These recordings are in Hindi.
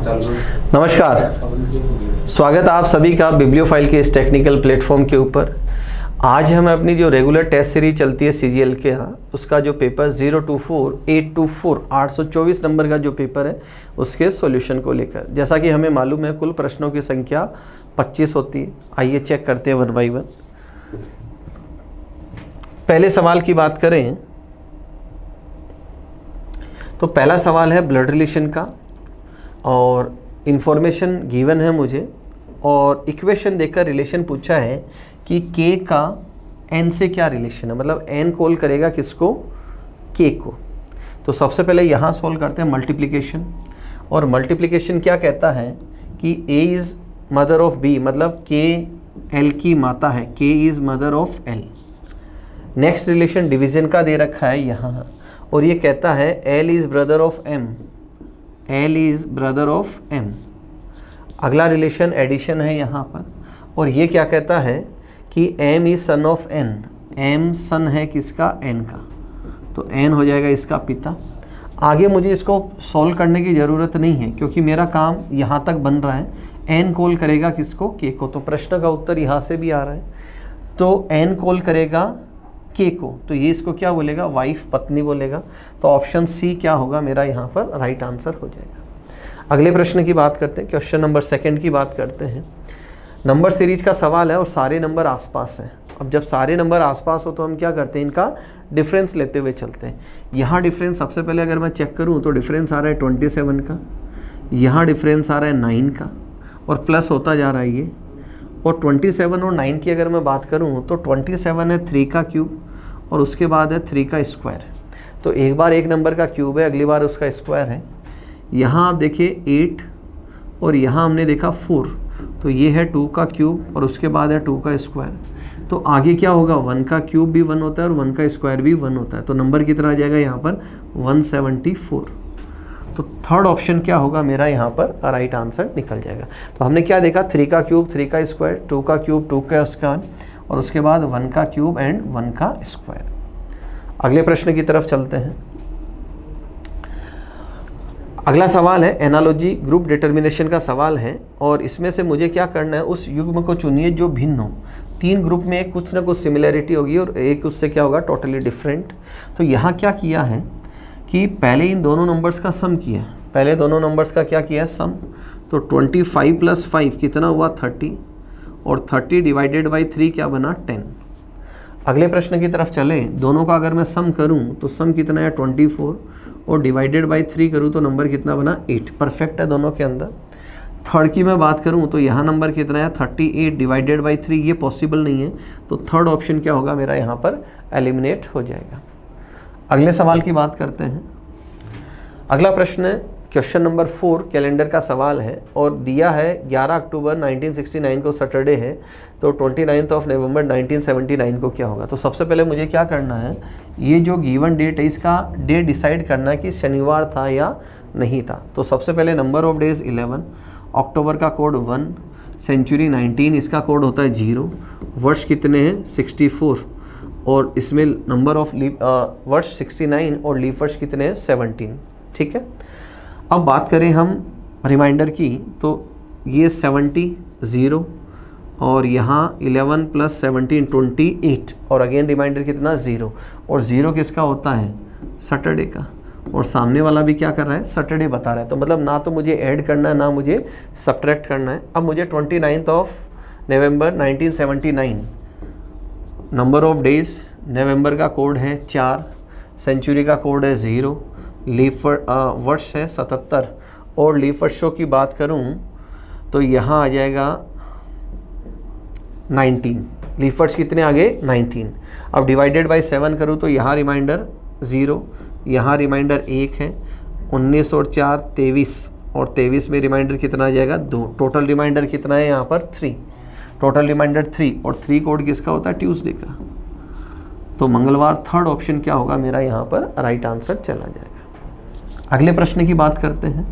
नमस्कार, स्वागत आप सभी का बिब्लियोफाइल के इस टेक्निकल प्लेटफॉर्म के ऊपर। आज हम अपनी जो रेगुलर टेस्ट सीरीज चलती है CGL के यहाँ, उसका जो पेपर 024-824 824 नंबर का जो पेपर है उसके सॉल्यूशन को लेकर, जैसा कि हमें मालूम है कुल प्रश्नों की संख्या 25 होती है। आइए चेक करते हैं 1 बाई 1। पहले सवाल की बात करें तो पहला सवाल है ब्लड रिलेशन का, और इन्फॉर्मेशन गिवन है मुझे और इक्वेशन देकर रिलेशन पूछा है कि K का N से क्या रिलेशन है, मतलब N कॉल करेगा किसको, K को। तो सबसे पहले यहाँ सॉल्व करते हैं मल्टीप्लिकेशन, और मल्टीप्लिकेशन क्या कहता है कि A is mother of B, मतलब K L की माता है, K is mother of L। Next relation division का दे रखा है यहाँ, और ये कहता है L is brother of M, L is brother of M। अगला रिलेशन एडिशन है यहाँ पर, और ये क्या कहता है कि M is son of N, M सन है किसका, N का, तो N हो जाएगा इसका पिता। आगे मुझे इसको सॉल्व करने की ज़रूरत नहीं है क्योंकि मेरा काम यहाँ तक बन रहा है। N कॉल करेगा किसको, K को, तो प्रश्न का उत्तर यहाँ से भी आ रहा है। तो N कॉल करेगा K को, तो ये इसको क्या बोलेगा, वाइफ, पत्नी बोलेगा। तो ऑप्शन C क्या होगा मेरा यहाँ पर राइट आंसर हो जाएगा। अगले प्रश्न की बात करते हैं, क्वेश्चन नंबर 2 की बात करते हैं। नंबर सीरीज का सवाल है और सारे नंबर आसपास हैं। अब जब सारे नंबर आसपास हो तो हम क्या करते हैं, इनका डिफरेंस लेते हुए चलते हैं। यहाँ डिफरेंस सबसे पहले अगर मैं चेक करूँ तो डिफरेंस आ रहा है 27 का, यहाँ डिफरेंस आ रहा है 9 का, और प्लस होता जा रहा है ये। और 27 और 9 की अगर मैं बात करूँ तो 27 है 3 का क्यूब, और उसके बाद है 3 का स्क्वायर। तो एक बार एक नंबर का क्यूब है, अगली बार उसका स्क्वायर है। यहाँ आप देखिए 8, और यहाँ हमने देखा 4, तो ये है 2 का क्यूब और उसके बाद है 2 का स्क्वायर। तो आगे क्या होगा, 1 का क्यूब भी 1 होता है और 1 का स्क्वायर भी 1 होता है। तो नंबर कितना आ जाएगा यहाँ पर 174। तो थर्ड ऑप्शन क्या होगा मेरा यहाँ पर राइट आंसर निकल जाएगा। तो हमने क्या देखा, 3 का क्यूब 3 का स्क्वायर, 2 का क्यूब 2 का स्क्वायर, और उसके बाद 1 का क्यूब एंड 1 का स्क्वायर। अगले प्रश्न की तरफ चलते हैं। अगला सवाल है एनालॉजी ग्रुप डिटर्मिनेशन का सवाल है, और इसमें से मुझे क्या करना है, उस युग्म को चुनिए जो भिन्न हो। 3 ग्रुप में कुछ ना कुछ सिमिलैरिटी होगी और एक उससे क्या होगा, टोटली डिफरेंट। तो यहाँ क्या किया है कि पहले इन दोनों नंबर्स का सम किया है, पहले दोनों नंबर्स का क्या किया है, सम। तो 25 + 5 कितना हुआ, 30, और 30 डिवाइडेड बाई 3 क्या बना, 10। अगले प्रश्न की तरफ चले, दोनों का अगर मैं सम करूं तो सम कितना है 24, और डिवाइडेड बाई 3 करूं तो नंबर कितना बना, 8। परफेक्ट है दोनों के अंदर। थर्ड की मैं बात करूं तो यहाँ नंबर कितना है 38 डिवाइडेड बाई 3, ये पॉसिबल नहीं है। तो थर्ड ऑप्शन क्या होगा मेरा यहाँ पर एलिमिनेट हो जाएगा। अगले सवाल की बात करते हैं। अगला प्रश्न क्वेश्चन नंबर 4 कैलेंडर का सवाल है, और दिया है 11 अक्टूबर 1969 को सैटरडे है, तो 29 नवंबर 1979 को क्या होगा। तो सबसे पहले मुझे क्या करना है, ये जो गिवन डेट है इसका डेट डिसाइड करना है कि शनिवार था या नहीं था। तो सबसे पहले नंबर ऑफ डेज 11, अक्टूबर का कोड 1, सेंचुरी 19, इसका कोड होता है 0, वर्ष कितने हैं 64, और इसमें नंबर ऑफ वर्ष 69 और लीप वर्ष कितने हैं 17। ठीक है, अब बात करें हम रिमाइंडर की, तो ये 70 0, और यहाँ 11 + 17 28, और अगेन रिमाइंडर कितना 0, और 0 किसका होता है, सैटरडे का, और सामने वाला भी क्या कर रहा है, सैटरडे बता रहा है। तो मतलब ना तो मुझे ऐड करना है ना मुझे सब्ट्रैक्ट करना है। अब मुझे 29 नवंबर 1979, नंबर ऑफ डेज, नवंबर का कोड है 4, सेंचुरी का कोड है 0, लीप वर्ष है 77, और लीप वर्षों की बात करूं तो यहाँ आ जाएगा 19, लीप वर्ष कितने आ गए 19। अब डिवाइडेड बाई 7 करूं तो यहाँ रिमाइंडर 0, यहाँ रिमाइंडर 1 है, 19 और 4 23, और 23 में रिमाइंडर कितना आ जाएगा 2। टोटल रिमाइंडर कितना है यहाँ पर 3, टोटल रिमाइंडर 3, और 3 कोड किसका होता है, ट्यूसडे का। तो मंगलवार थर्ड ऑप्शन क्या होगा मेरा यहाँ पर राइट आंसर चला जाएगा। अगले प्रश्न की बात करते हैं।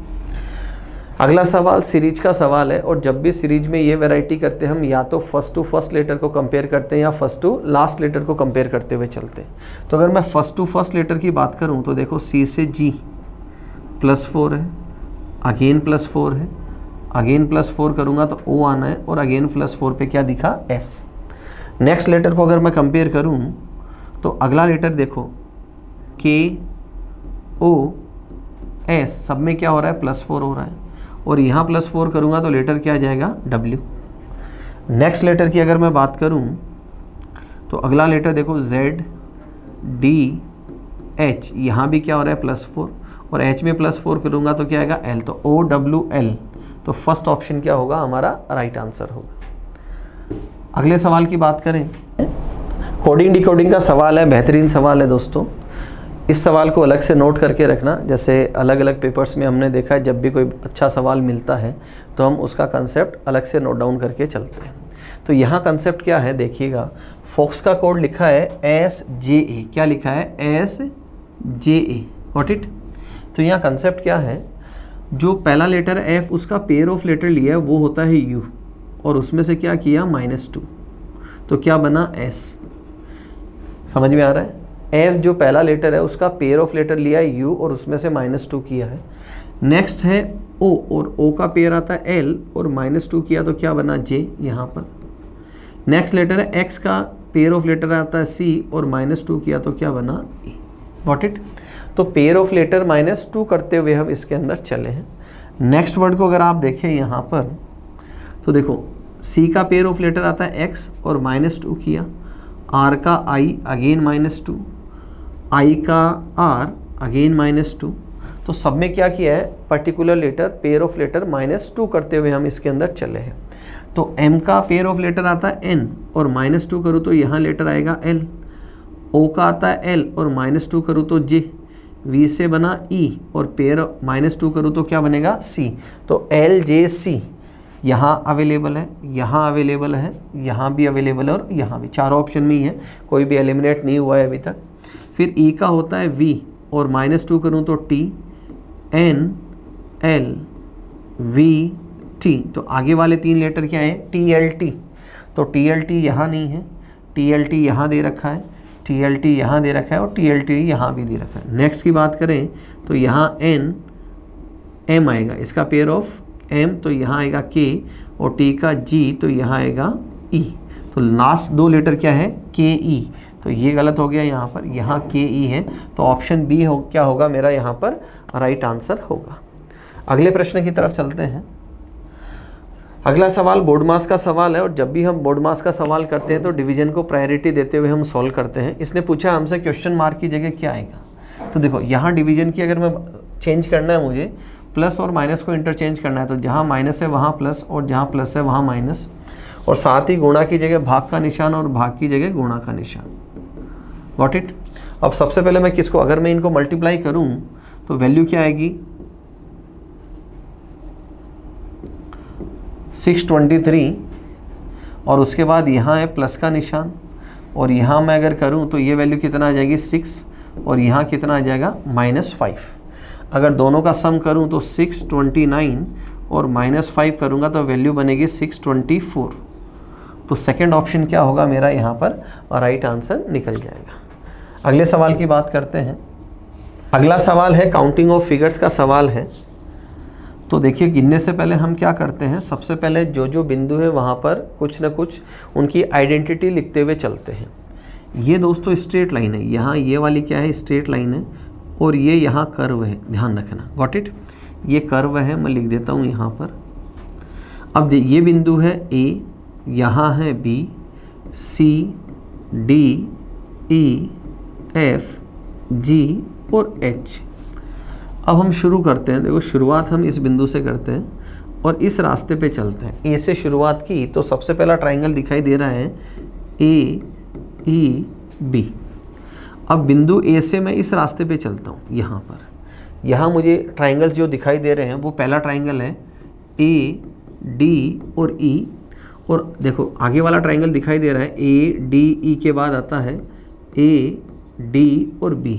अगला सवाल सीरीज का सवाल है, और जब भी सीरीज में ये वैरायटी करते हैं हम या तो फर्स्ट टू फर्स्ट लेटर को कंपेयर करते हैं या फर्स्ट टू लास्ट लेटर को कंपेयर करते हुए चलते हैं। तो अगर मैं फर्स्ट टू फर्स्ट लेटर की बात करूं तो देखो C से G +4 है, अगेन +4 है, अगेन +4 करूँगा तो O आना है, और अगेन +4 पे क्या दिखा, S। नेक्स्ट लेटर को अगर मैं कंपेयर करूँ तो अगला लेटर देखो KOS, सब में क्या हो रहा है, +4 हो रहा है, और यहाँ +4 करूँगा तो लेटर क्या आ जाएगा, W। नेक्स्ट लेटर की अगर मैं बात करूँ तो अगला लेटर देखो ZDH, यहाँ भी क्या हो रहा है, +4, और H में +4 करूँगा तो क्या आएगा, L, तो OWL। तो फर्स्ट ऑप्शन क्या होगा, हमारा राइट आंसर होगा। अगले सवाल की बात करें, कोडिंग डिकोडिंग का सवाल है, बेहतरीन सवाल है दोस्तों। इस सवाल को अलग से नोट करके रखना, जैसे अलग अलग पेपर्स में हमने देखा है जब भी कोई अच्छा सवाल मिलता है तो हम उसका कंसेप्ट अलग से नोट डाउन करके चलते हैं। तो यहाँ कंसेप्ट क्या है देखिएगा, फॉक्स का कोड लिखा है SJA, क्या लिखा है, SJA, गॉट इट। तो यहाँ कंसेप्ट क्या है, जो पहला लेटर है F, उसका पेयर ऑफ लेटर लिया है वो होता है U, और उसमें से क्या किया, -2, तो क्या बना, S। समझ में आ रहा है, F जो पहला लेटर है उसका पेयर ऑफ लेटर लिया है U, और उसमें से -2 किया है। नेक्स्ट है O, और O का पेयर आता है L, और -2 किया तो क्या बना, J यहाँ पर। नेक्स्ट लेटर है X का पेयर ऑफ लेटर आता है C, और -2 किया तो क्या बना, E, गॉट इट। तो पेयर ऑफ लेटर -2 करते हुए हम इसके अंदर चले हैं। नेक्स्ट वर्ड को अगर आप देखें यहाँ पर तो देखो C का पेयर ऑफ लेटर आता है X, और -2 किया, R का I अगेन -2, I का R अगेन -2, तो सब में क्या किया है, particular letter pair of letter -2 करते हुए हम इसके अंदर चले हैं। तो M का पेयर ऑफ लेटर आता है N, और -2 करूँ तो यहाँ लेटर आएगा L। O का आता है L, और -2 करूँ तो J। V से बना E, और पेयर -2 करूँ तो क्या बनेगा, C। तो LJC यहाँ अवेलेबल है, यहाँ अवेलेबल है, यहाँ भी अवेलेबल है, और यहाँ भी, चारों ऑप्शन में ही है, कोई भी एलिमिनेट नहीं हुआ है अभी तक। फिर E का होता है V, और -2 करूँ तो T, N L V T, तो आगे वाले 3 लेटर क्या है, TLT। तो TLT यहाँ नहीं है, TLT यहाँ दे रखा है, TLT यहाँ दे रखा है, और TLT यहाँ भी दे रखा है। नेक्स्ट की बात करें तो यहाँ N M आएगा, इसका पेयर ऑफ M, तो यहाँ आएगा K, और T का G, तो यहाँ आएगा E। तो लास्ट 2 लेटर क्या है, KE, तो ये गलत हो गया यहाँ पर, यहाँ KE है, तो ऑप्शन बी हो क्या होगा मेरा यहाँ पर राइट आंसर होगा। अगले प्रश्न की तरफ चलते हैं। अगला सवाल बोर्ड मास का सवाल है, और जब भी हम बोर्ड मास का सवाल करते हैं तो डिवीजन को प्रायोरिटी देते हुए हम सॉल्व करते हैं। इसने पूछा हमसे क्वेश्चन मार्क की जगह क्या आएगा, तो देखो यहाँ डिवीजन की अगर मैं चेंज करना है, मुझे प्लस और माइनस को इंटरचेंज करना है, तो जहाँ माइनस है वहाँ प्लस, और जहाँ प्लस है वहाँ माइनस, और साथ ही गुणा की जगह भाग का निशान, और भाग की जगह गुणा का निशान, गॉट इट। अब सबसे पहले मैं किसको, अगर मैं इनको मल्टीप्लाई करूँ तो वैल्यू क्या आएगी, 623, और उसके बाद यहाँ है प्लस का निशान, और यहाँ मैं अगर करूँ तो ये वैल्यू कितना आ जाएगी 6, और यहाँ कितना आ जाएगा -5। अगर दोनों का सम करूँ तो 629 और -5 करूँगा तो वैल्यू बनेगी 624। तो सेकंड ऑप्शन क्या होगा मेरा यहाँ पर राइट आंसर निकल जाएगा। अगले सवाल की बात करते हैं। अगला सवाल है काउंटिंग ऑफ फिगर्स का सवाल है। तो देखिए गिनने से पहले हम क्या करते हैं, सबसे पहले जो जो बिंदु है वहाँ पर कुछ ना कुछ उनकी आइडेंटिटी लिखते हुए चलते हैं। ये दोस्तों स्ट्रेट लाइन है, यहाँ ये वाली क्या है, स्ट्रेट लाइन है, और ये यहाँ कर्व है, ध्यान रखना, गॉट इट। ये कर्व है, मैं लिख देता हूँ यहाँ पर। अब ये बिंदु है A, यहाँ है B, C, D, E, F, G और H। अब हम शुरू करते हैं। देखो शुरुआत हम इस बिंदु से करते हैं और इस रास्ते पे चलते हैं। ए से शुरुआत की तो सबसे पहला ट्राइंगल दिखाई दे रहा है AEB। अब बिंदु ए से मैं इस रास्ते पे चलता हूँ, यहाँ पर। यहाँ मुझे ट्राइंगल्स जो दिखाई दे रहे हैं वो पहला ट्राइंगल है AD और E, और देखो आगे वाला ट्राइंगल दिखाई दे रहा है ADE के बाद आता है AD और B,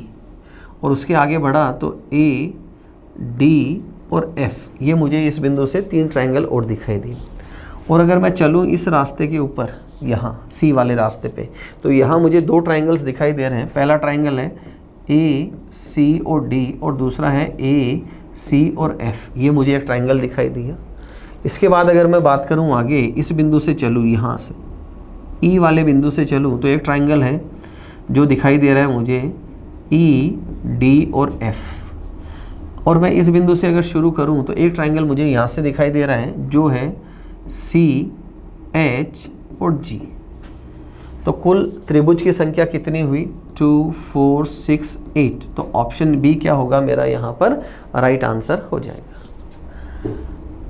और उसके आगे बढ़ा तो AD और F। ये मुझे इस बिंदु से 3 ट्राइंगल और दिखाई दी। और अगर मैं चलूँ इस रास्ते के ऊपर, यहाँ C वाले रास्ते पे, तो यहाँ मुझे 2 ट्राइंगल्स दिखाई दे रहे हैं। पहला ट्राइंगल है AC और D और दूसरा है सी और एफ, ये मुझे एक ट्राइंगल दिखाई दिया। इसके बाद अगर मैं बात करूं आगे, इस बिंदु से चलूँ, यहाँ से ई वाले बिंदु से चलूँ तो एक ट्राइंगल है जो दिखाई दे रहा है मुझे ई, डी और एफ। और मैं इस बिंदु से अगर शुरू करूं तो एक ट्राइंगल मुझे यहाँ से दिखाई दे रहा है जो है सी, एच और जी। तो कुल त्रिभुज की संख्या कितनी हुई? 2, 4, 6, 8। तो ऑप्शन बी क्या होगा मेरा यहाँ पर राइट आंसर हो जाएगा।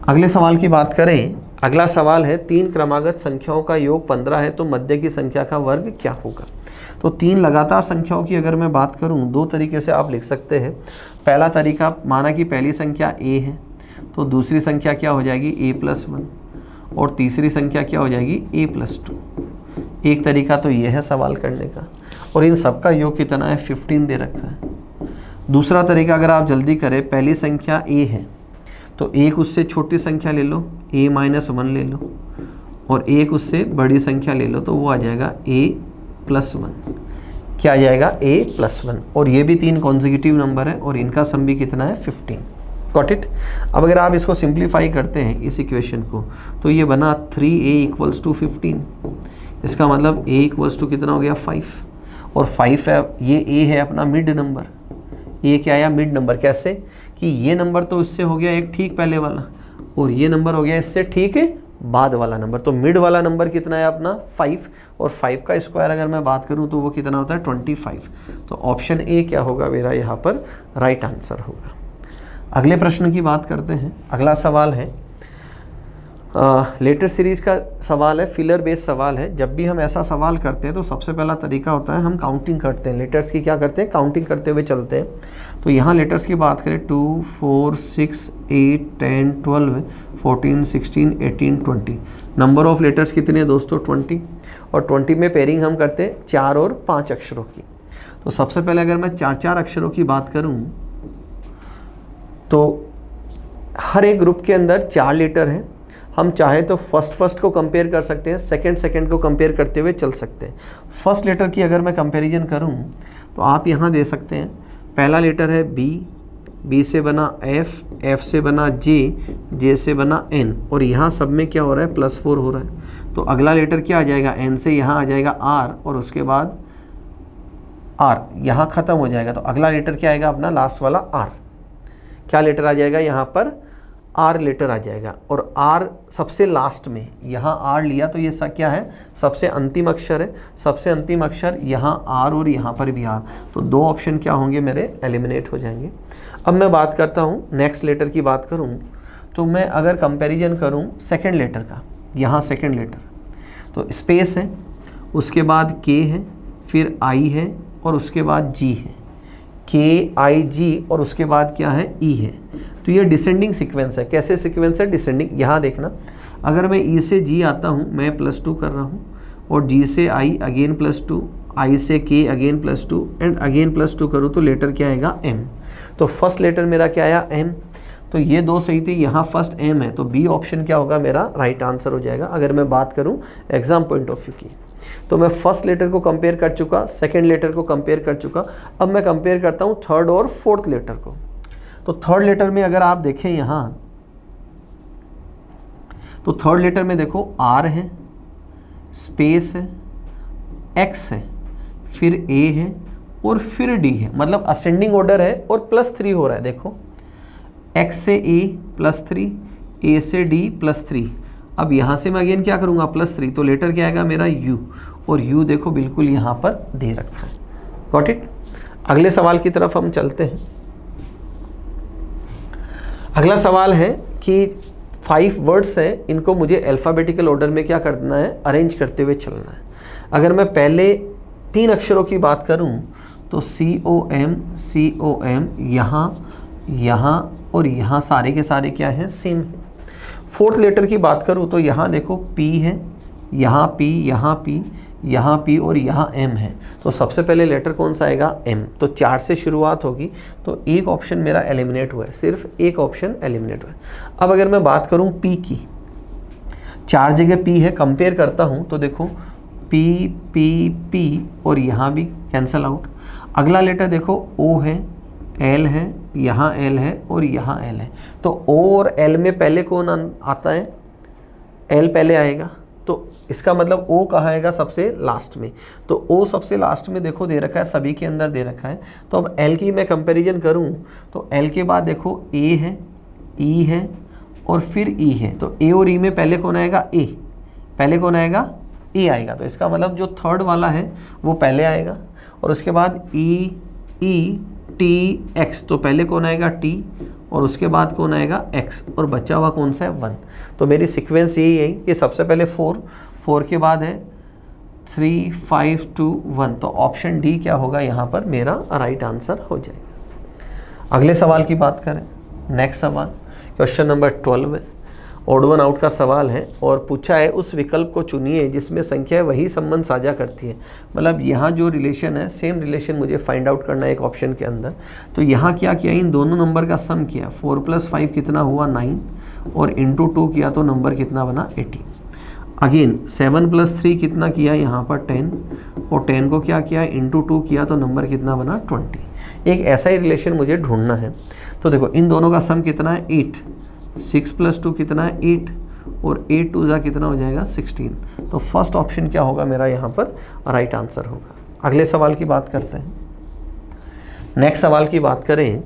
अगले सवाल की बात करें। अगला सवाल है 3 क्रमागत संख्याओं का योग 15 है तो मध्य की संख्या का वर्ग क्या होगा? तो 3 लगातार संख्याओं की अगर मैं बात करूं, 2 तरीके से आप लिख सकते हैं। पहला तरीका, माना कि पहली संख्या a है तो दूसरी संख्या क्या हो जाएगी a+1 और तीसरी संख्या क्या हो जाएगी a+2। एक तरीका तो ये है सवाल करने का, और इन सब का योग कितना है? 15 दे रखा है। दूसरा तरीका अगर आप जल्दी करें, पहली संख्या a है तो एक उससे छोटी संख्या ले लो, a-1 ले लो, और एक उससे बड़ी संख्या ले लो तो वो आ जाएगा a+1। क्या आ जाएगा? a+1। और ये भी 3 कॉन्जिक्यूटिव नंबर है और इनका सम भी कितना है? 15। Got it? अब अगर आप इसको सिंप्लीफाई करते हैं इस इक्वेशन को तो ये बना 3a = 15। इसका मतलब a = कितना हो गया? 5। और 5 है, ये a है अपना मिड नंबर। ये क्या आया? Mid number. कैसे कि ये नंबर तो इससे हो गया एक ठीक पहले वाला, और ये नंबर हो गया इससे ठीक बाद वाला नंबर। तो मिड वाला नंबर कितना है अपना? 5। और 5 का स्क्वायर अगर मैं बात करूं तो वो कितना होता है? 25। तो ऑप्शन ए क्या होगा मेरा यहाँ पर राइट आंसर होगा। अगले प्रश्न की बात करते हैं। अगला सवाल है लेटर सीरीज का सवाल है, फिलर बेस्ड सवाल है। जब भी हम ऐसा सवाल करते हैं तो सबसे पहला तरीका होता है हम काउंटिंग करते हैं, लेटर्स की क्या करते हैं? काउंटिंग करते हुए चलते हैं। तो यहाँ लेटर्स की बात करें 2, 4, 6, 8, 10, 12, 14, 16, 18, 20। नंबर ऑफ लेटर्स कितने हैं दोस्तों? 20। और 20 में पेयरिंग हम करते हैं 4 और 5 अक्षरों की। तो सबसे पहले अगर मैं 4 अक्षरों की बात करूँ तो हर एक ग्रुप के अंदर 4 लेटर हैं। हम चाहे तो फर्स्ट को कंपेयर कर सकते हैं, सेकंड को कंपेयर करते हुए चल सकते हैं। फर्स्ट लेटर की अगर मैं कंपैरिजन करूं तो आप यहां दे सकते हैं, पहला लेटर है बी से बना एफ से बना जे से बना एन, और यहाँ सब में क्या हो रहा है? +4 हो रहा है। तो अगला लेटर क्या आ जाएगा? एन से यहाँ आ जाएगा आर, और उसके बाद आर यहाँ ख़त्म हो जाएगा। तो अगला लेटर क्या आएगा अपना? लास्ट वाला आर। क्या लेटर आ जाएगा यहाँ पर? आर लेटर आ जाएगा। और आर सबसे लास्ट में, यहाँ आर लिया तो ये क्या है? सबसे अंतिम अक्षर है। सबसे अंतिम अक्षर यहाँ आर और यहाँ पर भी आर। तो 2 ऑप्शन क्या होंगे मेरे? एलिमिनेट हो जाएंगे। अब मैं बात करता हूँ नेक्स्ट लेटर की बात करूँ तो मैं अगर कंपैरिजन करूँ सेकंड लेटर का, यहाँ सेकंड लेटर तो स्पेस है, उसके बाद के है, फिर आई है और उसके बाद जी है, KIG, और उसके बाद क्या है? ई है। तो ये डिसेंडिंग सीक्वेंस है। कैसे सीक्वेंस है? डिसेंडिंग। यहाँ देखना, अगर मैं ई से जी आता हूँ, मैं +2 कर रहा हूँ, और जी से आई अगेन +2, आई से के अगेन +2 एंड अगेन +2 करूँ तो लेटर क्या आएगा? एम। तो फर्स्ट लेटर मेरा क्या आया? एम। तो ये 2 सही थी, यहाँ फर्स्ट एम है। तो बी ऑप्शन क्या होगा मेरा? राइट आंसर हो जाएगा। अगर मैं बात करूँ एग्जाम पॉइंट ऑफ व्यू की, तो मैं फर्स्ट लेटर को कंपेयर कर चुका, सेकंड लेटर को कंपेयर कर चुका। अब मैं कंपेयर करता हूँ थर्ड और फोर्थ लेटर को। तो थर्ड लेटर में अगर आप देखें यहाँ, तो थर्ड लेटर में देखो आर है, स्पेस है, एक्स है, फिर ए है और फिर डी है। मतलब असेंडिंग ऑर्डर है और +3 हो रहा है। देखो एक्स से ए +3, ए से डी +3। अब यहाँ से मैं अगेन क्या करूँगा? +3। तो लेटर क्या आएगा मेरा? यू। और यू देखो बिल्कुल यहाँ पर दे रखा है। Got it? अगले सवाल की तरफ हम चलते हैं। अगला सवाल है कि 5 वर्ड्स हैं, इनको मुझे अल्फ़ाबेटिकल ऑर्डर में क्या करना है? अरेंज करते हुए चलना है। अगर मैं पहले 3 अक्षरों की बात करूं तो COM यहाँ और यहाँ सारे के सारे क्या हैं? सेम है। फोर्थ लेटर की बात करूं तो यहाँ देखो P है, यहाँ P, यहाँ P और यहाँ M है। तो सबसे पहले लेटर कौन सा आएगा? M। तो 4 से शुरुआत होगी, तो एक ऑप्शन मेरा एलिमिनेट हुआ है, सिर्फ एक ऑप्शन एलिमिनेट हुआ है। अब अगर मैं बात करूँ P की, 4 जगह P है, कंपेयर करता हूँ तो देखो P और यहाँ भी कैंसल आउट। अगला लेटर देखो O है, L है, यहाँ L है और यहाँ L है। तो O और L में पहले कौन आता है? L पहले आएगा। तो इसका मतलब O कहाँ आएगा? सबसे लास्ट में। तो O सबसे लास्ट में देखो दे रखा है, सभी के अंदर दे रखा है। तो अब L की मैं कंपैरिजन करूँ तो L के बाद देखो A है, E है और फिर E है। तो A और E में पहले कौन आएगा? A। पहले कौन आएगा? E आएगा। तो इसका मतलब जो थर्ड वाला है वो पहले आएगा और उसके बाद E E T X। तो पहले कौन आएगा? T और उसके बाद कौन आएगा? X और बचा हुआ कौन सा है? 1। तो मेरी सीक्वेंस यही है कि सबसे पहले 4 के बाद है 3 5 2 1। तो ऑप्शन डी क्या होगा यहाँ पर? मेरा राइट आंसर हो जाएगा। अगले सवाल की बात करें, नेक्स्ट सवाल क्वेश्चन नंबर 12 है, ऑड वन आउट का सवाल है और पूछा है उस विकल्प को चुनिए जिसमें संख्या वही संबंध साझा करती है। मतलब यहाँ जो रिलेशन है सेम रिलेशन मुझे फाइंड आउट करना है एक ऑप्शन के अंदर। तो यहाँ क्या किया? इन दोनों नंबर का सम किया। 4 + 5 कितना हुआ? 9 और इंटू 2 किया तो नंबर कितना बना? 18। अगेन 7 + 3 कितना किया? यहाँ पर 10 और 10 को क्या किया? इंटू 2 किया तो नंबर कितना बना? 20। एक ऐसा ही रिलेशन मुझे ढूंढना है। तो देखो इन दोनों का सम कितना है? 8। 6 + 2 कितना है? 8 और 8 2 जा कितना हो जाएगा? 16। तो फर्स्ट ऑप्शन क्या होगा मेरा यहाँ पर? राइट आंसर होगा। अगले सवाल की बात करते हैं। नेक्स्ट सवाल की बात करें,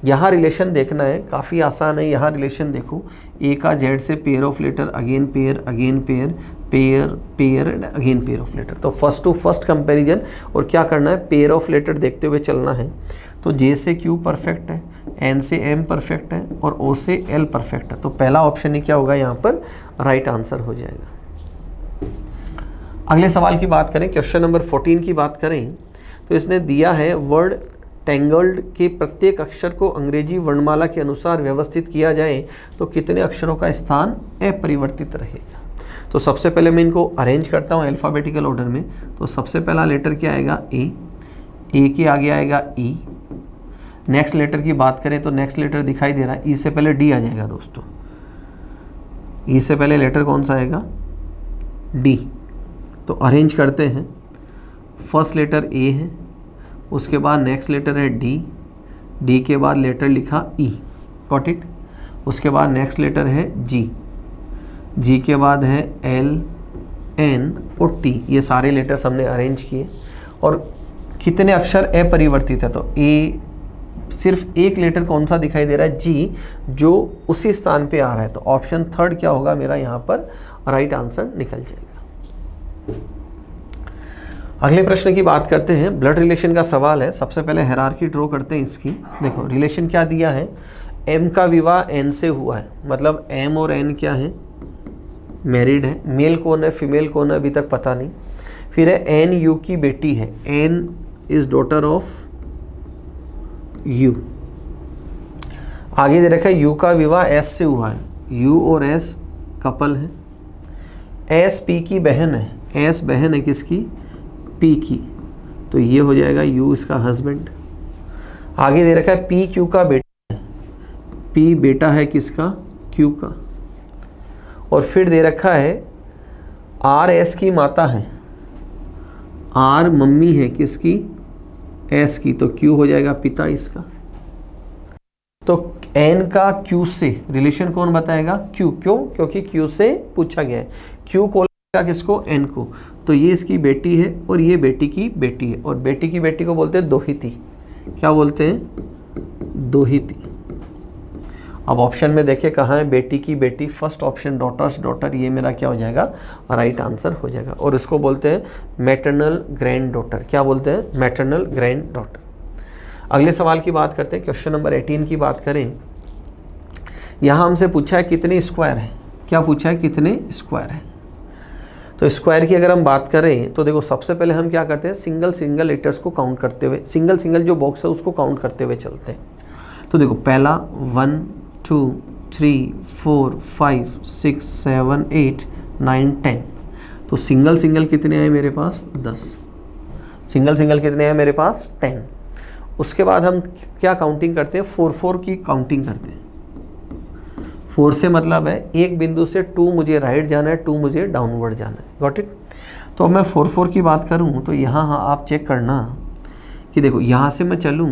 यहाँ रिलेशन देखना है, काफ़ी आसान है। यहाँ रिलेशन देखो, ए का जेड से pair of letter, again pair, again pair, pair pair and again pair of letter. तो फर्स्ट टू फर्स्ट कंपैरिजन और क्या करना है? पेयर ऑफ लेटर देखते हुए चलना है। तो जे से क्यू परफेक्ट है, एन से एम परफेक्ट है और ओ से एल परफेक्ट है। तो पहला ऑप्शन ही क्या होगा यहाँ पर? राइट आंसर हो जाएगा। अगले सवाल की बात करें, क्वेश्चन नंबर 14 की बात करें तो इसने दिया है वर्ड टेंगल्ड के प्रत्येक अक्षर को अंग्रेजी वर्णमाला के अनुसार व्यवस्थित किया जाए तो कितने अक्षरों का स्थान अपरिवर्तित रहेगा। तो सबसे पहले मैं इनको अरेंज करता हूँ अल्फ़ाबेटिकल ऑर्डर में। तो सबसे पहला लेटर क्या आएगा? ए के आगे आएगा ई। नेक्स्ट लेटर की बात करें तो नेक्स्ट लेटर दिखाई दे रहा है, ई से पहले डी आ जाएगा दोस्तों। ई से पहले लेटर कौन सा आएगा? डी। तो अरेंज करते हैं, फर्स्ट लेटर ए है, उसके बाद नेक्स्ट लेटर है डी, डी के बाद लेटर लिखा ई, गॉट इट। उसके बाद नेक्स्ट लेटर है जी, जी के बाद है एल, एन और टी। ये सारे लेटर्स हमने अरेंज किए और कितने अक्षर अपरिवर्तित है? तो ए सिर्फ एक लेटर कौन सा दिखाई दे रहा है? जी, जो उसी स्थान पे आ रहा है। तो ऑप्शन थर्ड क्या होगा मेरा यहाँ पर? राइट आंसर निकल जाएगा। अगले प्रश्न की बात करते हैं, ब्लड रिलेशन का सवाल है। सबसे पहले हायरार्की ड्रॉ करते हैं इसकी। देखो रिलेशन क्या दिया है? एम का विवाह एन से हुआ है, मतलब एम और एन क्या है? मैरिड है। मेल कौन है, फीमेल कौन है अभी तक पता नहीं। फिर है एन यू की बेटी है, N is daughter of U. आगे दे रखा है यू का विवाह एस से हुआ है, यू और एस कपल है। एस पी की बहन है, एस बहन है किसकी? पी की। तो ये हो जाएगा यू इसका हस्बैंड। आगे दे रखा है पी क्यू का बेटा है, पी बेटा है किसका? क्यू का। और फिर दे रखा है आर एस की माता है, आर मम्मी है किसकी? एस की। तो क्यू हो जाएगा पिता इसका। तो एन का क्यू से रिलेशन कौन बताएगा? क्यू। क्यों? क्योंकि क्यू से पूछा गया है। क्यू को लगेगा किसको? एन को। तो ये इसकी बेटी है और ये बेटी की बेटी है और बेटी की बेटी को बोलते हैं दोहिती। क्या बोलते हैं? दोहिती। अब ऑप्शन में देखिए कहाँ है बेटी की बेटी? फर्स्ट ऑप्शन डॉटर्स डॉटर, ये मेरा क्या हो जाएगा? राइट आंसर हो जाएगा। और इसको बोलते हैं मैटरनल ग्रैंड डॉटर। क्या बोलते हैं? Maternal grand daughter. अगले सवाल की बात करते हैं, क्वेश्चन नंबर 18 की बात करें। यहाँ हमसे पूछा है कितने स्क्वायर है। क्या पूछा है? कितने स्क्वायर है। तो स्क्वायर की अगर हम बात करें तो देखो सबसे पहले हम क्या करते हैं? सिंगल सिंगल लेटर्स को काउंट करते हुए, सिंगल सिंगल जो बॉक्स है उसको काउंट करते हुए चलते हैं। तो देखो पहला 1 2 3 4 5 6 7 8 9 10। तो सिंगल सिंगल कितने आए मेरे पास? 10। सिंगल सिंगल कितने आए मेरे पास? 10। उसके बाद हम क्या काउंटिंग करते हैं? 4 4 की काउंटिंग करते हैं। 4 से मतलब है एक बिंदु से 2 मुझे राइट जाना है, 2 मुझे डाउनवर्ड जाना है, गॉट इट। तो अब मैं 4 4 की बात करूं तो यहाँ आप चेक करना कि देखो यहाँ से मैं चलूँ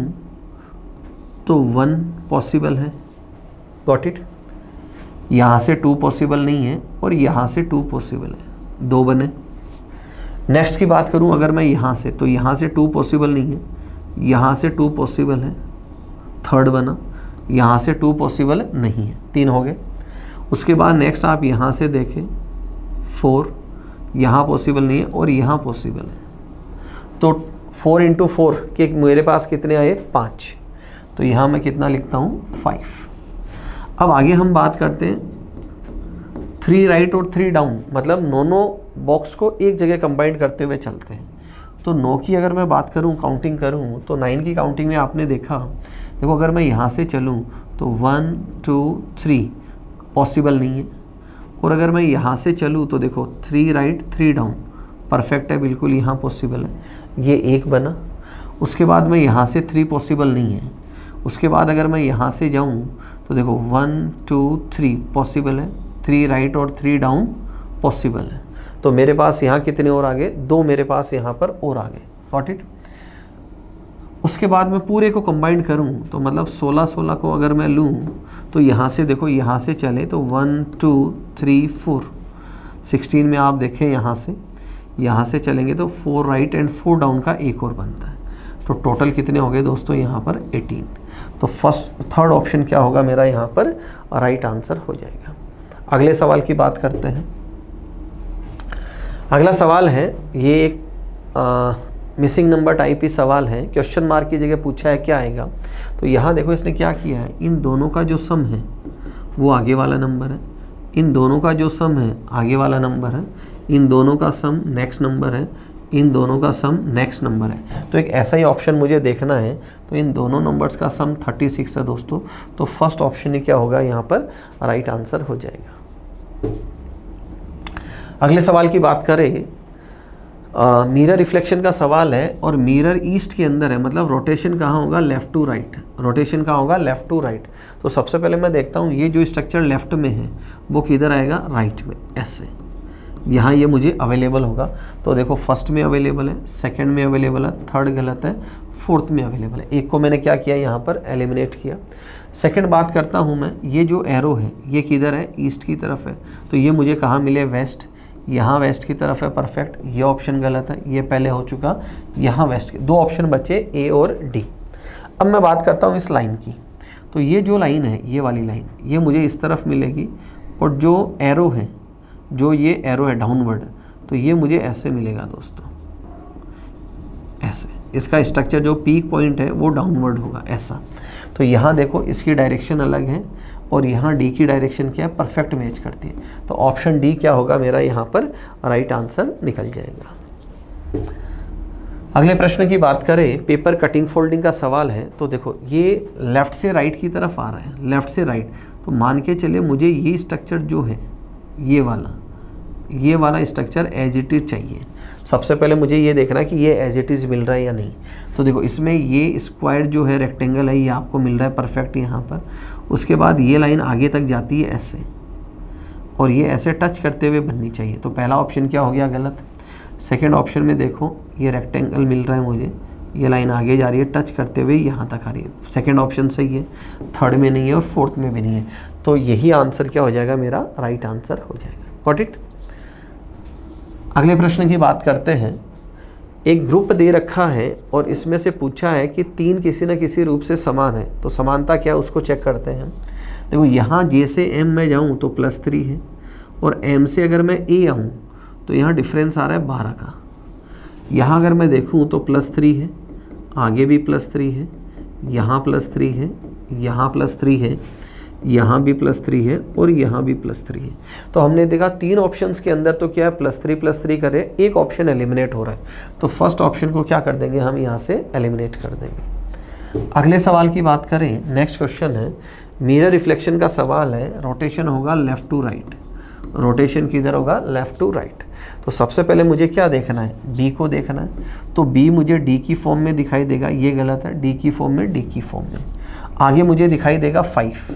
तो 1 पॉसिबल है, गॉट इट। यहाँ से 2 पॉसिबल नहीं है और यहाँ से 2 पॉसिबल है, 2 बने। नेक्स्ट की बात करूँ अगर मैं यहाँ से, तो यहाँ से 2 पॉसिबल नहीं है, यहाँ से 2 पॉसिबल है, थर्ड बना। यहाँ से 2 पॉसिबल नहीं है, 3 हो गए। उसके बाद नेक्स्ट आप यहाँ से देखें 4, यहाँ पॉसिबल नहीं है और यहाँ पॉसिबल है। तो 4 × 4 के मेरे पास कितने आए, 5। तो यहाँ मैं कितना लिखता हूँ, 5। अब आगे हम बात करते हैं 3 राइट और 3 डाउन, मतलब दोनों बॉक्स को एक जगह कंबाइन करते हुए चलते हैं। तो 9 की अगर मैं बात करूं, काउंटिंग करूं, तो 9 की काउंटिंग में आपने देखा, देखो अगर मैं यहाँ से चलूं तो 1 2 3 पॉसिबल नहीं है, और अगर मैं यहाँ से चलूं तो देखो 3 राइट 3 डाउन परफेक्ट है, बिल्कुल यहाँ पॉसिबल है, ये 1 बना। उसके बाद मैं यहाँ से 3 पॉसिबल नहीं है। उसके बाद अगर मैं यहाँ से जाऊँ तो देखो 1 2 3 पॉसिबल है, 3 राइट और 3 डाउन पॉसिबल है। तो मेरे पास यहाँ कितने और आ गए, 2 मेरे पास यहाँ पर और आ गए, गॉट इट। उसके बाद मैं पूरे को कंबाइन करूँ तो मतलब 16 को अगर मैं लूँ तो यहाँ से देखो, यहाँ से चले तो 1 2 3 4 16 में आप देखें यहाँ से चलेंगे तो 4 राइट एंड 4 डाउन का एक और बनता है। तो टोटल कितने हो गए दोस्तों यहाँ पर, 18। तो थर्ड ऑप्शन क्या होगा मेरा यहाँ पर, राइट आंसर हो जाएगा। अगले सवाल की बात करते हैं। अगला सवाल है, ये एक मिसिंग नंबर टाइप ही सवाल है, क्वेश्चन मार्क की जगह पूछा है क्या आएगा। तो यहाँ देखो इसने क्या किया है, इन दोनों का जो सम है वो आगे वाला नंबर है, इन दोनों का जो सम है आगे वाला नंबर है, इन दोनों का सम नेक्स्ट नंबर है, इन दोनों का सम नेक्स्ट नंबर है। तो एक ऐसा ही ऑप्शन मुझे देखना है, तो इन दोनों नंबर्स का सम 36 है दोस्तों। तो फर्स्ट ऑप्शन ही क्या होगा यहाँ पर, राइट आंसर हो जाएगा। अगले सवाल की बात करें, मिरर रिफ्लेक्शन का सवाल है और मिरर ईस्ट के अंदर है, मतलब रोटेशन कहाँ होगा, लेफ़्ट टू राइट। रोटेशन कहाँ होगा, लेफ़्ट टू राइट। तो सबसे पहले मैं देखता हूँ ये जो स्ट्रक्चर लेफ़्ट में है वो किधर आएगा, राइट में, ऐसे यहाँ ये मुझे अवेलेबल होगा। तो देखो फर्स्ट में अवेलेबल है, सेकंड में अवेलेबल है, थर्ड गलत है, फोर्थ में अवेलेबल है। एक को मैंने क्या किया यहाँ पर, एलिमिनेट किया। सेकंड बात करता हूँ मैं, ये जो एरो है ये किधर है, ईस्ट की तरफ है। तो ये मुझे कहाँ मिले, वेस्ट। यहाँ वेस्ट की तरफ है, परफेक्ट। ये ऑप्शन गलत है, ये पहले हो चुका। यहाँ वेस्ट के 2 ऑप्शन बचे, ए और डी। अब मैं बात करता हूँ इस लाइन की। तो ये जो लाइन है, ये वाली लाइन, ये मुझे इस तरफ मिलेगी, और जो एरो है, जो ये एरो है डाउनवर्ड, तो ये मुझे ऐसे मिलेगा दोस्तों, ऐसे। इसका स्ट्रक्चर जो पीक पॉइंट है वो डाउनवर्ड होगा, ऐसा। तो यहाँ देखो इसकी डायरेक्शन अलग है और यहाँ डी की डायरेक्शन क्या है, परफेक्ट मैच करती है। तो ऑप्शन डी क्या होगा मेरा यहाँ पर, राइट आंसर निकल जाएगा। अगले प्रश्न की बात करें, पेपर कटिंग फोल्डिंग का सवाल है। तो देखो ये लेफ़्ट से राइट की तरफ आ रहा है, लेफ़्ट से राइट। तो मान के चले मुझे ये स्ट्रक्चर जो है, ये वाला स्ट्रक्चर एज इट इज चाहिए। सबसे पहले मुझे ये देखना है कि ये एज इट इज मिल रहा है या नहीं। तो देखो इसमें ये स्क्वायर जो है, रेक्टेंगल है, ये आपको मिल रहा है परफेक्ट यहाँ पर। उसके बाद ये लाइन आगे तक जाती है ऐसे, और ये ऐसे टच करते हुए बननी चाहिए। तो पहला ऑप्शन क्या हो गया, गलत। सेकेंड ऑप्शन में देखो ये रेक्टेंगल मिल रहा है मुझे, ये लाइन आगे जा रही है टच करते हुए, यहाँ तक आ रही है। सेकेंड ऑप्शन सही है, थर्ड में नहीं है और फोर्थ में भी नहीं है। तो यही आंसर क्या हो जाएगा मेरा, राइट आंसर हो जाएगा। Got it. अगले प्रश्न की बात करते हैं। एक ग्रुप दे रखा है और इसमें से पूछा है कि 3 किसी न किसी रूप से समान है। तो समानता क्या है उसको चेक करते हैं। देखो यहाँ जे से एम में जाऊँ तो +3 है, और एम से अगर मैं ए आऊँ तो यहाँ डिफरेंस आ रहा है 12 का। यहाँ अगर मैं देखूँ तो +3 है, आगे भी +3 है, यहाँ +3 है, यहाँ +3 है, यहाँ भी +3 है और यहाँ भी +3 है। तो हमने देखा 3 ऑप्शंस के अंदर तो क्या है, +3 कर रहे हैं, एक ऑप्शन एलिमिनेट हो रहा है। तो फर्स्ट ऑप्शन को क्या कर देंगे, हम यहाँ से एलिमिनेट कर देंगे। अगले सवाल की बात करें, नेक्स्ट क्वेश्चन है, मिरर रिफ्लेक्शन का सवाल है। रोटेशन होगा लेफ़्ट टू राइट। रोटेशन किधर होगा, लेफ़्ट टू राइट। तो सबसे पहले मुझे क्या देखना है, बी को देखना है। तो बी मुझे डी की फॉर्म में दिखाई देगा, ये गलत है, डी की फॉर्म में, डी की फॉर्म में। आगे मुझे दिखाई देगा 5,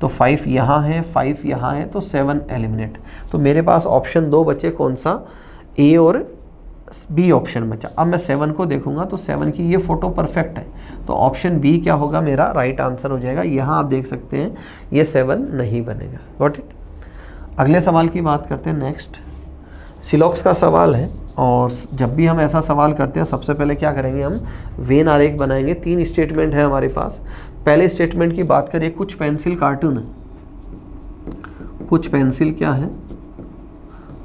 तो 5 यहाँ है, 5 यहाँ है, तो 7 एलिमिनेट। तो मेरे पास ऑप्शन 2 बचे, कौन सा, ए और बी ऑप्शन बचा। अब मैं 7 को देखूंगा तो 7 की ये फ़ोटो परफेक्ट है, तो ऑप्शन बी क्या होगा मेरा राइट आंसर हो जाएगा। यहाँ आप देख सकते हैं ये 7 नहीं बनेगा। Got it. अगले सवाल की बात करते हैं। नेक्स्ट सिलॉक्स का सवाल है, और जब भी हम ऐसा सवाल करते हैं सबसे पहले क्या करेंगे, हम वेन आरेख बनाएंगे। 3 स्टेटमेंट है हमारे पास। पहले स्टेटमेंट की बात करें, कुछ पेंसिल कार्टून है, कुछ पेंसिल क्या है,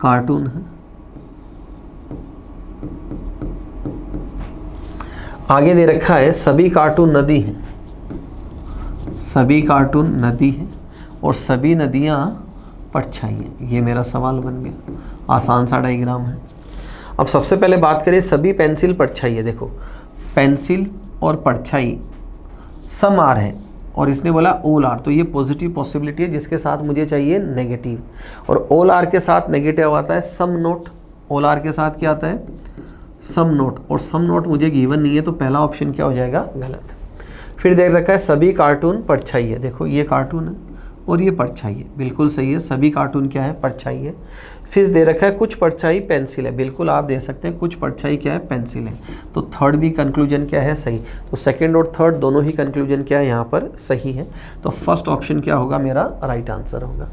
कार्टून है। आगे दे रखा है सभी कार्टून नदी है, सभी कार्टून नदी है और सभी नदियाँ परछाई है। ये मेरा सवाल बन गया, आसान सा डायग्राम है। अब सबसे पहले बात करें सभी पेंसिल परछाई है। देखो पेंसिल और परछाई सम आर है और इसने बोला ऑल आर, तो ये पॉजिटिव पॉसिबिलिटी है जिसके साथ मुझे चाहिए नेगेटिव, और ऑल आर के साथ नेगेटिव आता है सम नोट। ऑल आर के साथ क्या आता है, सम नोट, और सम नोट मुझे गिवन नहीं है, तो पहला ऑप्शन क्या हो जाएगा, गलत। फिर देख रखा है सभी कार्टून परछाई है। देखो ये कार्टून है और ये परछाई है, बिल्कुल सही है। सभी कार्टून क्या है, परछाई है। फिर दे रखा है कुछ परछाई पेंसिल है, बिल्कुल आप दे सकते हैं कुछ परछाई क्या है, पेंसिल है। तो थर्ड भी कंक्लूजन क्या है, सही। तो सेकंड और थर्ड दोनों ही कंक्लूजन क्या है यहाँ पर, सही है। तो फर्स्ट ऑप्शन क्या होगा मेरा, राइट आंसर होगा।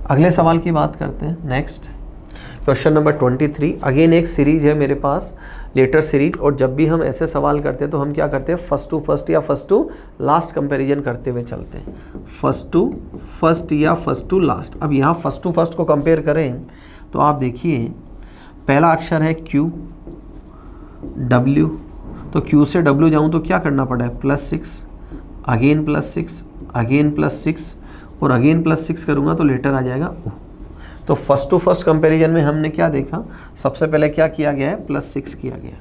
अगले सवाल की बात करते हैं। Next question number 23। अगेन एक सीरीज है मेरे पास, लेटर सीरीज, और जब भी हम ऐसे सवाल करते हैं तो हम क्या करते हैं, फर्स्ट टू फर्स्ट या फर्स्ट टू लास्ट कंपैरिजन करते हुए चलते हैं। फर्स्ट टू फर्स्ट या फर्स्ट टू लास्ट। अब यहाँ फर्स्ट टू फर्स्ट को कंपेयर करें तो आप देखिए पहला अक्षर है Q, W, तो Q से W जाऊँ तो क्या करना पड़ा है, +6, अगेन +6, अगेन +6 और अगेन +6 करूँगा तो लेटर आ जाएगा O। तो फर्स्ट टू फर्स्ट कंपैरिजन में हमने क्या देखा, सबसे पहले क्या किया गया है, +6 किया गया।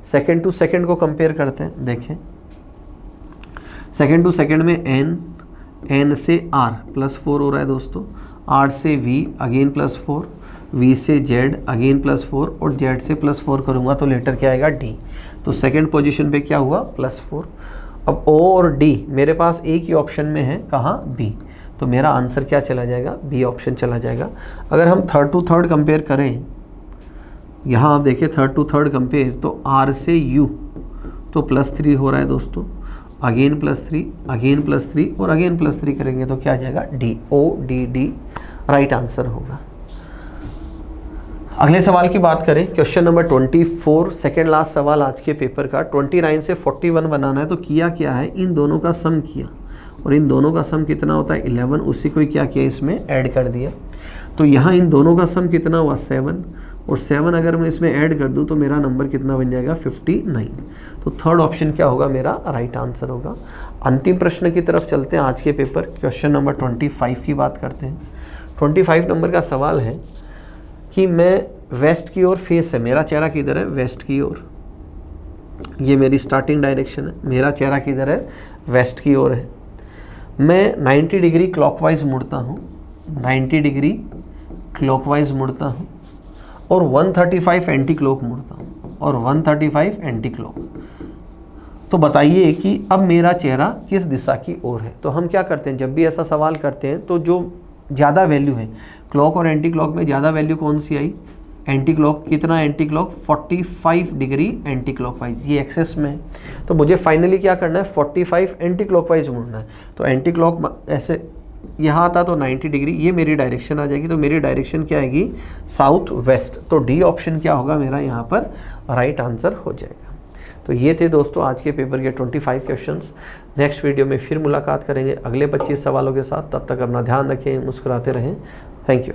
सेकंड टू सेकंड को कंपेयर करते हैं। देखें सेकंड टू सेकंड में N से R +4 हो रहा है दोस्तों, R से V अगेन +4, V से Z अगेन +4 और Z से +4 करूँगा तो लेटर क्या आएगा, D। तो सेकंड पोजीशन पे क्या हुआ, +4। अब O और D मेरे पास एक ही ऑप्शन में है, कहाँ, B, तो मेरा आंसर क्या चला जाएगा, बी ऑप्शन चला जाएगा। अगर हम थर्ड टू थर्ड कंपेयर करें, यहाँ आप देखिए थर्ड टू थर्ड कंपेयर, तो R से U तो +3 हो रहा है दोस्तों, अगेन +3, अगेन +3 और अगेन +3 करेंगे तो क्या आ जाएगा, D, O D D right answer होगा। अगले सवाल की बात करें, क्वेश्चन नंबर 24, सेकेंड लास्ट सवाल आज के पेपर का। 29 से 41 बनाना है, तो किया क्या है, इन दोनों का सम किया और इन दोनों का सम कितना होता है, 11, उसी को क्या किया, इसमें ऐड कर दिया। तो यहाँ इन दोनों का सम कितना हुआ, 7, और 7 अगर मैं इसमें ऐड कर दूँ तो मेरा नंबर कितना बन जाएगा, 59। तो थर्ड ऑप्शन क्या होगा, मेरा राइट आंसर होगा। अंतिम प्रश्न की तरफ चलते हैं आज के पेपर, क्वेश्चन नंबर 25 की बात करते हैं। 25 नंबर का सवाल है कि मैं वेस्ट की ओर फेस है, मेरा चेहरा किधर है, वेस्ट की ओर, ये मेरी स्टार्टिंग डायरेक्शन है, मेरा चेहरा किधर है, वेस्ट की ओर है। मैं 90 डिग्री क्लॉकवाइज मुड़ता हूँ, 90 डिग्री क्लॉकवाइज मुड़ता हूँ और 135 एंटी क्लॉक मुड़ता हूँ और 135 एंटी क्लॉक। तो बताइए कि अब मेरा चेहरा किस दिशा की ओर है। तो हम क्या करते हैं, जब भी ऐसा सवाल करते हैं तो जो ज़्यादा वैल्यू है, क्लॉक और एंटी क्लॉक में ज़्यादा वैल्यू कौन सी आई, एंटी क्लॉक। कितना anti clock, 45 degree anti clockwise, ये एक्सेस में है। तो मुझे फाइनली क्या करना है, 45 एंटी क्लॉकवाइज मुड़ना है। तो एंटी क्लॉक ऐसे यहाँ आता तो 90 डिग्री, ये मेरी डायरेक्शन आ जाएगी, तो मेरी डायरेक्शन क्या आएगी, साउथ वेस्ट। तो डी ऑप्शन क्या होगा मेरा यहाँ पर राइट आंसर हो जाएगा। तो ये थे दोस्तों आज के पेपर के 25 क्वेश्चंस। नेक्स्ट वीडियो में फिर मुलाकात करेंगे अगले 25 सवालों के साथ। तब तक अपना ध्यान रखें, मुस्कुराते रहें। Thank you.